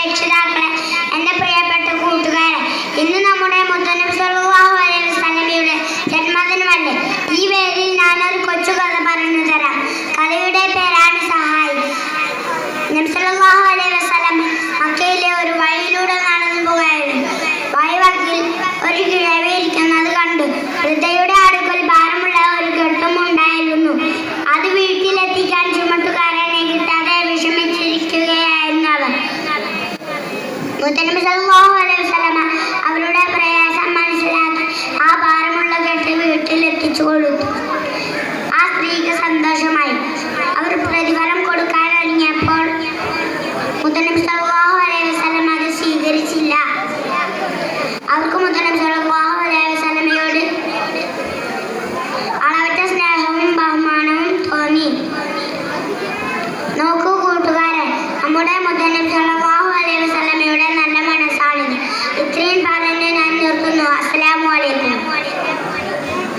രക്ഷിതാക്കളെ, എൻ്റെ പ്രിയപ്പെട്ട കൂട്ടുകാരെ, ഇന്ന് നമ്മുടെ മുത്തനബി സല്ലല്ലാഹു അലൈഹി വസല്ലമയുടെ ജന്മദിനമല്ലേ. ഈ വേദിയിൽ ഞാനൊരു കൊച്ചു കഥ പറഞ്ഞു തരാം. കഥയുടെ പേരാണ് സഹായി. നബി സല്ലല്ലാഹു അലൈഹി വസല്ലം മക്കയിലെ ഒരു വഴിയിലൂടെ നടന്നു പോവുകയായിരുന്നു. വഴിവക്കിൽ ഒരു കിഴവി ഇരിക്കുന്നത് കണ്ടു. വൃദ്ധയുടെ അടുക്കൽ ഭാരമുള്ള ഒരു ഘട്ടമുണ്ടായിരുന്നു. അത് വീട്ടിലെത്തിക്കാൻ ചുമട്ടുകാരനെ കിട്ടാതെ വിഷമിച്ചിരിക്കുകയായിരുന്നു അവർ. മുത്തനബി സല്ലല്ലാഹു അലൈഹി വസല്ലം അവരുടെ പ്രയാസം മനസ്സിലാക്കി ആ ഭാരമുള്ള കെട്ട് വീട്ടിലെത്തിച്ചു കൊടുത്തു. ആ സ്ത്രീക്ക് സന്തോഷമായി. അവർ പ്രതിഫലം കൊടുക്കാൻ ഒരുങ്ങിയപ്പോൾ മുത്തനബി സല്ലല്ലാഹു അലൈഹി വസല്ലം അത് സ്വീകരിച്ചില്ല. അവർക്ക് മുത്തനബി സല്ലല്ലാഹു അലൈഹി വസല്ലമയോട് അളവറ്റ സ്നേഹവും ബഹുമാനവും തോന്നി. നോക്കൂ കൂട്ടുകാരെ, നമ്മുടെ മുത്തനബി സല്ലല്ലാഹു അലൈഹി വസല്ലമയുടെ നല്ല മനസ്സാണിത്. ഇത്രയും പറഞ്ഞ് ഞാൻ നിർത്തുന്നു. അസ്സലാമു